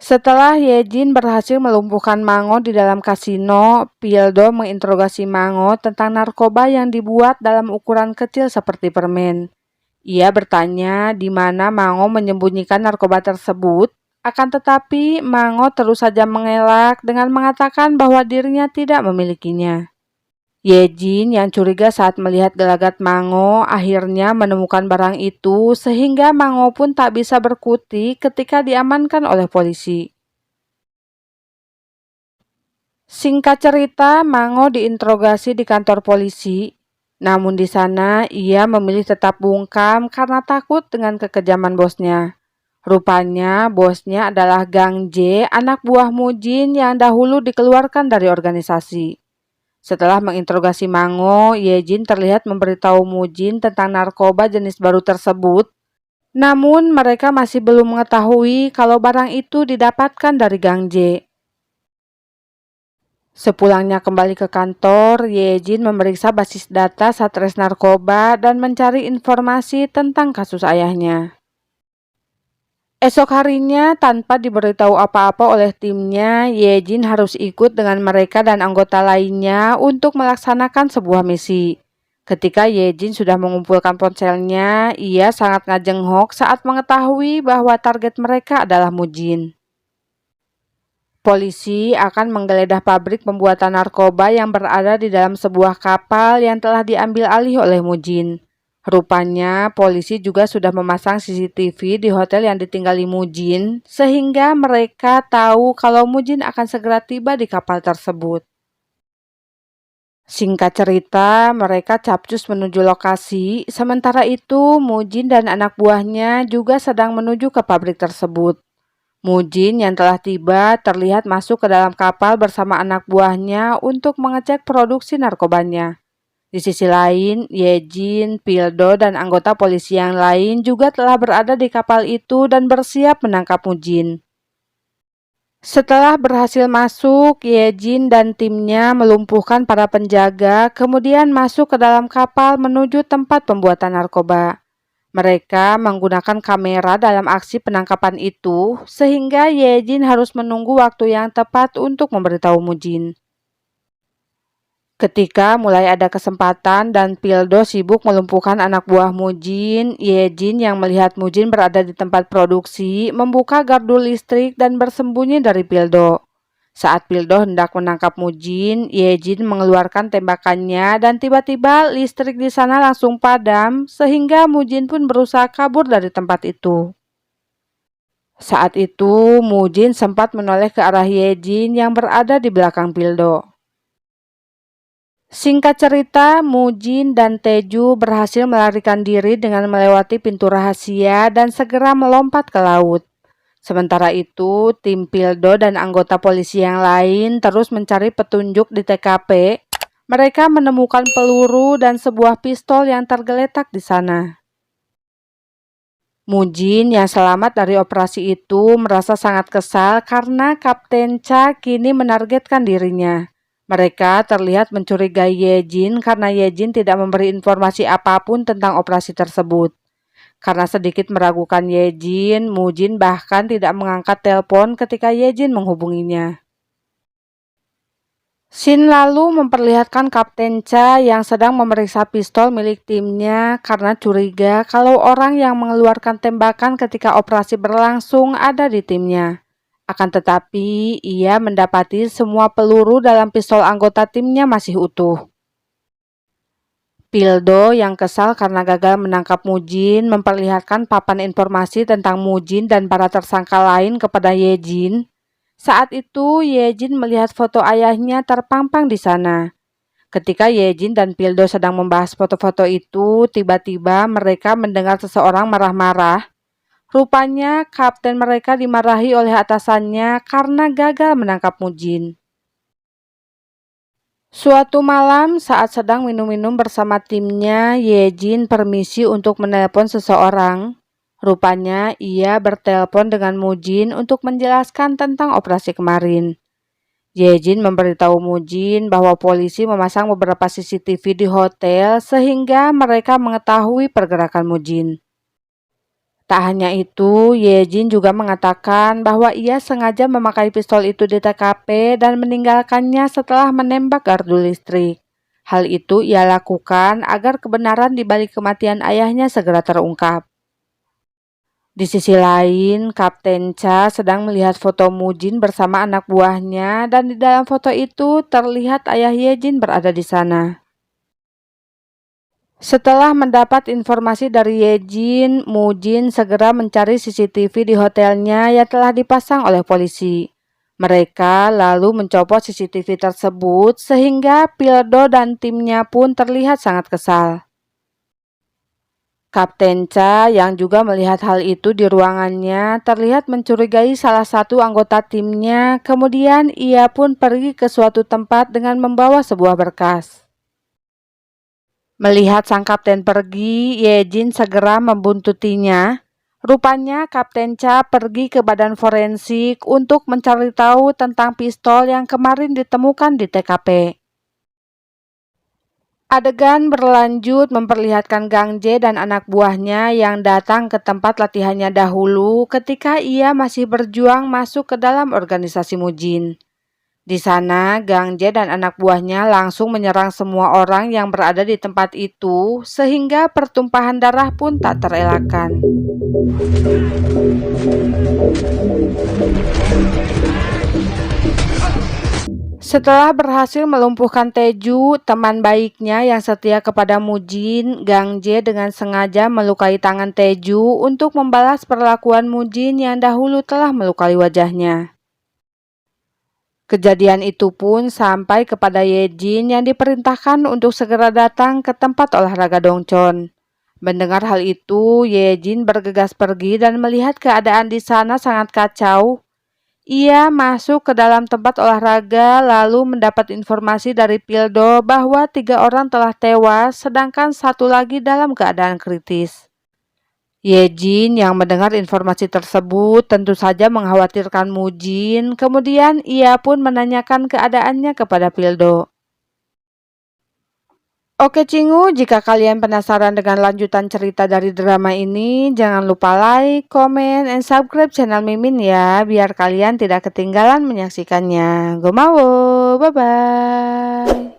Setelah Yejin berhasil melumpuhkan Mango di dalam kasino, Pildo menginterogasi Mango tentang narkoba yang dibuat dalam ukuran kecil seperti permen. Ia bertanya di mana Mango menyembunyikan narkoba tersebut, akan tetapi Mango terus saja mengelak dengan mengatakan bahwa dirinya tidak memilikinya. Yejin yang curiga saat melihat gelagat Mango akhirnya menemukan barang itu sehingga Mango pun tak bisa berkutik ketika diamankan oleh polisi. Singkat cerita, Mango diinterogasi di kantor polisi. Namun di sana ia memilih tetap bungkam karena takut dengan kekejaman bosnya. Rupanya bosnya adalah Gang J, anak buah Mujin yang dahulu dikeluarkan dari organisasi. Setelah menginterogasi Mango, Yejin terlihat memberitahu Mujin tentang narkoba jenis baru tersebut. Namun mereka masih belum mengetahui kalau barang itu didapatkan dari Gang J. Sepulangnya kembali ke kantor, Yejin memeriksa basis data Satres Narkoba dan mencari informasi tentang kasus ayahnya. Esok harinya, tanpa diberitahu apa-apa oleh timnya, Yejin harus ikut dengan mereka dan anggota lainnya untuk melaksanakan sebuah misi. Ketika Yejin sudah mengumpulkan ponselnya, ia sangat ngajenghok saat mengetahui bahwa target mereka adalah Mujin. Polisi akan menggeledah pabrik pembuatan narkoba yang berada di dalam sebuah kapal yang telah diambil alih oleh Mujin. Rupanya, polisi juga sudah memasang CCTV di hotel yang ditinggali Mujin, sehingga mereka tahu kalau Mujin akan segera tiba di kapal tersebut. Singkat cerita, mereka capcus menuju lokasi, sementara itu Mujin dan anak buahnya juga sedang menuju ke pabrik tersebut. Mujin yang telah tiba terlihat masuk ke dalam kapal bersama anak buahnya untuk mengecek produksi narkobanya. Di sisi lain, Yejin, Pildo, dan anggota polisi yang lain juga telah berada di kapal itu dan bersiap menangkap Mujin. Setelah berhasil masuk, Yejin dan timnya melumpuhkan para penjaga, kemudian masuk ke dalam kapal menuju tempat pembuatan narkoba. Mereka menggunakan kamera dalam aksi penangkapan itu, sehingga Yejin harus menunggu waktu yang tepat untuk memberitahu Mujin. Ketika mulai ada kesempatan dan Pildo sibuk melumpuhkan anak buah Mujin, Yejin yang melihat Mujin berada di tempat produksi, membuka gardu listrik dan bersembunyi dari Pildo. Saat Pildo hendak menangkap Mujin, Yejin mengeluarkan tembakannya dan tiba-tiba listrik di sana langsung padam sehingga Mujin pun berusaha kabur dari tempat itu. Saat itu, Mujin sempat menoleh ke arah Yejin yang berada di belakang Pildo. Singkat cerita, Mujin dan Teju berhasil melarikan diri dengan melewati pintu rahasia dan segera melompat ke laut. Sementara itu, tim Pildo dan anggota polisi yang lain terus mencari petunjuk di TKP. Mereka menemukan peluru dan sebuah pistol yang tergeletak di sana. Mujin yang selamat dari operasi itu merasa sangat kesal karena Kapten Cha kini menargetkan dirinya. Mereka terlihat mencurigai Yejin karena Yejin tidak memberi informasi apapun tentang operasi tersebut. Karena sedikit meragukan Yejin, Mujin bahkan tidak mengangkat telepon ketika Yejin menghubunginya. Scene lalu memperlihatkan Kapten Cha yang sedang memeriksa pistol milik timnya karena curiga kalau orang yang mengeluarkan tembakan ketika operasi berlangsung ada di timnya. Akan tetapi, ia mendapati semua peluru dalam pistol anggota timnya masih utuh. Pildo yang kesal karena gagal menangkap Mujin memperlihatkan papan informasi tentang Mujin dan para tersangka lain kepada Yejin. Saat itu, Yejin melihat foto ayahnya terpampang di sana. Ketika Yejin dan Pildo sedang membahas foto-foto itu, tiba-tiba mereka mendengar seseorang marah-marah. Rupanya, kapten mereka dimarahi oleh atasannya karena gagal menangkap Mujin. Suatu malam saat sedang minum-minum bersama timnya, Yejin permisi untuk menelpon seseorang. Rupanya ia bertelepon dengan Mujin untuk menjelaskan tentang operasi kemarin. Yejin memberitahu Mujin bahwa polisi memasang beberapa CCTV di hotel sehingga mereka mengetahui pergerakan Mujin. Tak hanya itu, Yejin juga mengatakan bahwa ia sengaja memakai pistol itu di TKP dan meninggalkannya setelah menembak gardu listrik. Hal itu ia lakukan agar kebenaran di balik kematian ayahnya segera terungkap. Di sisi lain, Kapten Cha sedang melihat foto Mujin bersama anak buahnya dan di dalam foto itu terlihat ayah Yejin berada di sana. Setelah mendapat informasi dari Yejin, Mujin segera mencari CCTV di hotelnya yang telah dipasang oleh polisi. Mereka lalu mencopot CCTV tersebut sehingga Pildo dan timnya pun terlihat sangat kesal. Kapten Cha yang juga melihat hal itu di ruangannya terlihat mencurigai salah satu anggota timnya, kemudian ia pun pergi ke suatu tempat dengan membawa sebuah berkas. Melihat sang kapten pergi, Yejin segera membuntutinya. Rupanya Kapten Cha pergi ke badan forensik untuk mencari tahu tentang pistol yang kemarin ditemukan di TKP. Adegan berlanjut memperlihatkan Gang Jae dan anak buahnya yang datang ke tempat latihannya dahulu ketika ia masih berjuang masuk ke dalam organisasi Mujin. Di sana, Gang Jae dan anak buahnya langsung menyerang semua orang yang berada di tempat itu, sehingga pertumpahan darah pun tak terelakkan. Setelah berhasil melumpuhkan Taeju, teman baiknya yang setia kepada Mujin, Gang Jae dengan sengaja melukai tangan Taeju untuk membalas perlakuan Mujin yang dahulu telah melukai wajahnya. Kejadian itu pun sampai kepada Yejin yang diperintahkan untuk segera datang ke tempat olahraga Dongcheon. Mendengar hal itu, Yejin bergegas pergi dan melihat keadaan di sana sangat kacau. Ia masuk ke dalam tempat olahraga lalu mendapat informasi dari Pildo bahwa 3 orang telah tewas sedangkan satu lagi dalam keadaan kritis. Yejin yang mendengar informasi tersebut tentu saja mengkhawatirkan Mujin, kemudian ia pun menanyakan keadaannya kepada Pildo. Oke Cingu, jika kalian penasaran dengan lanjutan cerita dari drama ini, jangan lupa like, comment, and subscribe channel Mimin ya, biar kalian tidak ketinggalan menyaksikannya. Gomawo, bye-bye.